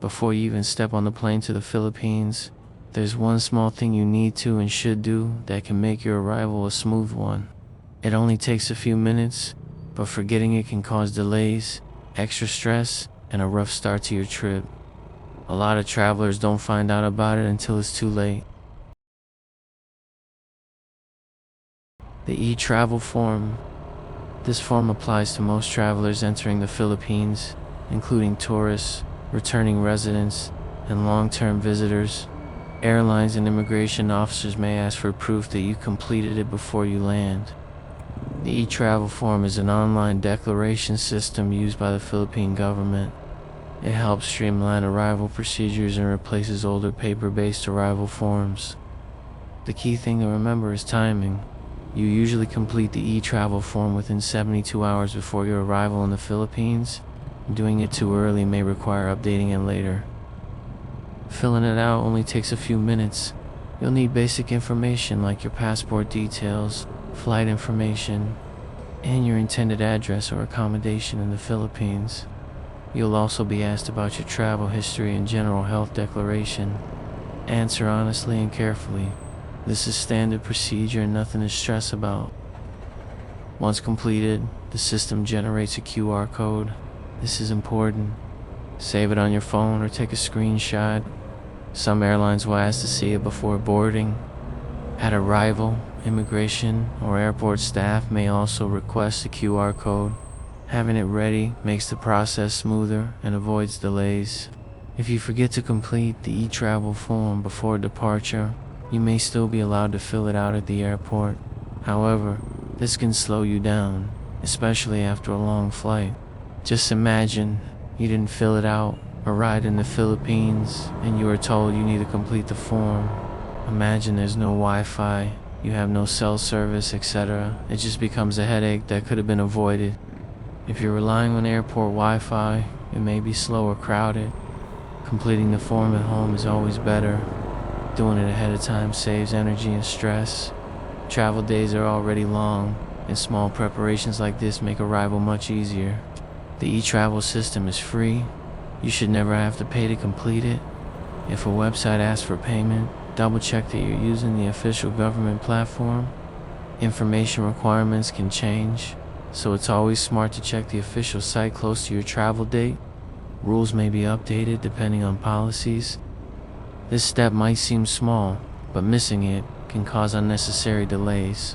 Before you even step on the plane to the Philippines, there's one small thing you need to and should do that can make your arrival a smooth one. It only takes a few minutes, but forgetting it can cause delays, extra stress, and a rough start to your trip. A lot of travelers don't find out about it until it's too late. The eTravel form. This form applies to most travelers entering the Philippines, including tourists, returning residents, and long-term visitors. Airlines and immigration officers may ask for proof that you completed it before you land. The eTravel form is an online declaration system used by the Philippine government. It helps streamline arrival procedures and replaces older paper-based arrival forms. The key thing to remember is timing. You usually complete the eTravel form within 72 hours before your arrival in the Philippines. Doing it too early may require updating it later. Filling it out only takes a few minutes. You'll need basic information like your passport details, flight information, and your intended address or accommodation in the Philippines. You'll also be asked about your travel history and general health declaration. Answer honestly and carefully. This is standard procedure and nothing to stress about. Once completed, the system generates a QR code. This is important. Save it on your phone or take a screenshot. Some airlines will ask to see it before boarding. At arrival, immigration or airport staff may also request a QR code. Having it ready makes the process smoother and avoids delays. If you forget to complete the eTravel form before departure, you may still be allowed to fill it out at the airport. However, this can slow you down, especially after a long flight. Just imagine you didn't fill it out, arrived in the Philippines, and you are told you need to complete the form. Imagine there's no Wi-Fi, you have no cell service, etc. It just becomes a headache that could have been avoided. If you're relying on airport Wi-Fi, it may be slow or crowded. Completing the form at home is always better. Doing it ahead of time saves energy and stress. Travel days are already long, and small preparations like this make arrival much easier. The eTravel system is free. You should never have to pay to complete it. If a website asks for payment, double check that you're using the official government platform. Information requirements can change, so it's always smart to check the official site close to your travel date. Rules may be updated depending on policies. This step might seem small, but missing it can cause unnecessary delays.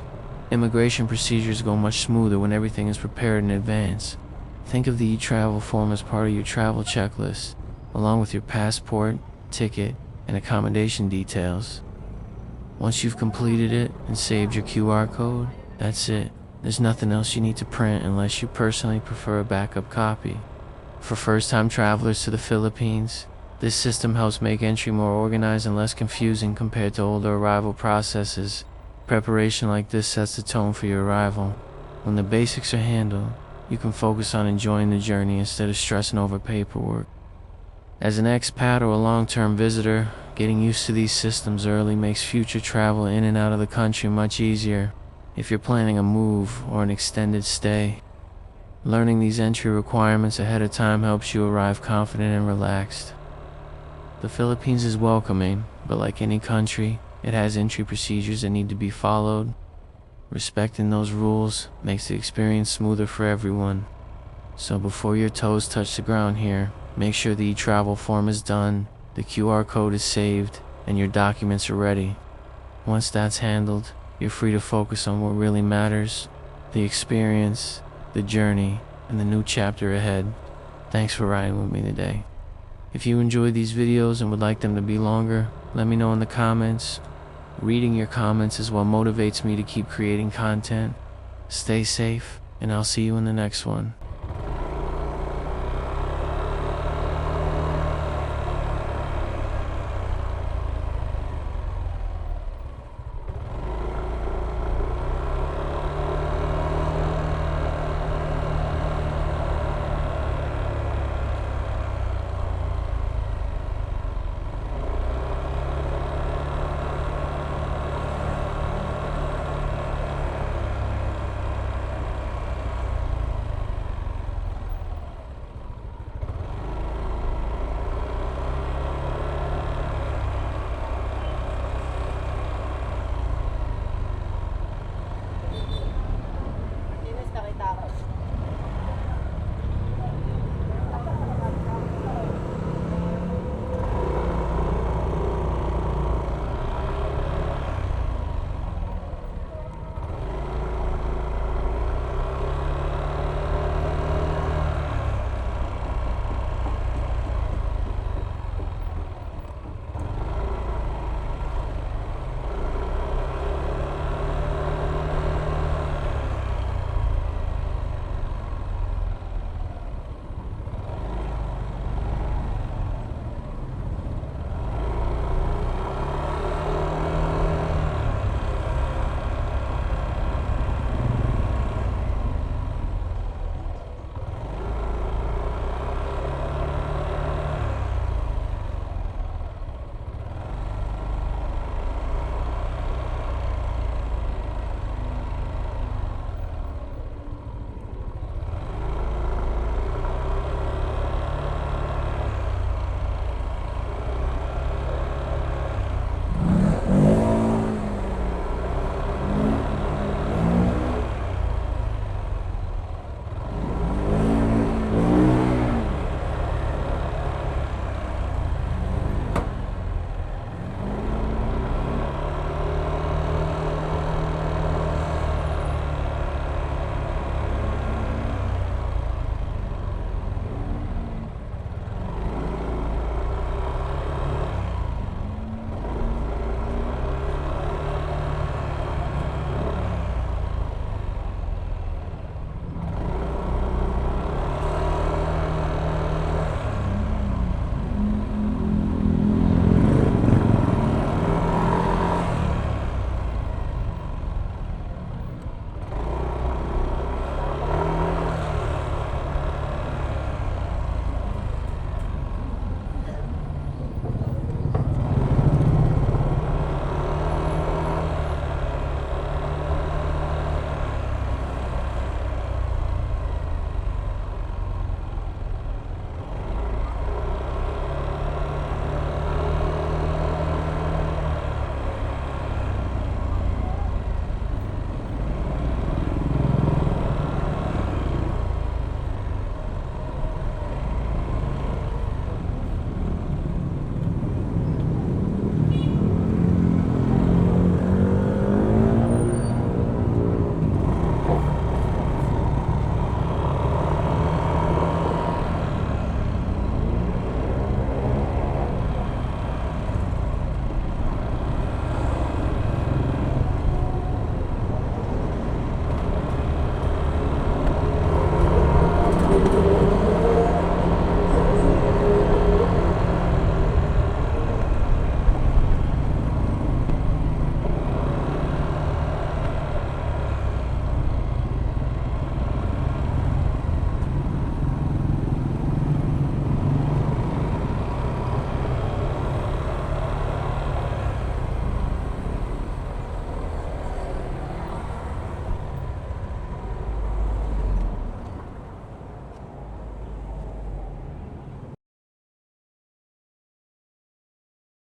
Immigration procedures go much smoother when everything is prepared in advance. Think of the eTravel form as part of your travel checklist, along with your passport, ticket, and accommodation details. Once you've completed it and saved your QR code, that's it. There's nothing else you need to print unless you personally prefer a backup copy. For first-time travelers to the Philippines, this system helps make entry more organized and less confusing compared to older arrival processes. Preparation like this sets the tone for your arrival. When the basics are handled, you can focus on enjoying the journey instead of stressing over paperwork. As an expat or a long-term visitor, getting used to these systems early makes future travel in and out of the country much easier. If you're planning a move or an extended stay, learning these entry requirements ahead of time helps you arrive confident and relaxed. The Philippines is welcoming, but like any country, it has entry procedures that need to be followed. Respecting those rules makes the experience smoother for everyone. So before your toes touch the ground here, make sure the eTravel form is done, the QR code is saved, and your documents are ready. Once that's handled, you're free to focus on what really matters: the experience, the journey, and the new chapter ahead. Thanks for riding with me today. If you enjoyed these videos and would like them to be longer, let me know in the comments. Reading your comments is what motivates me to keep creating content. Stay safe, and I'll see you in the next one.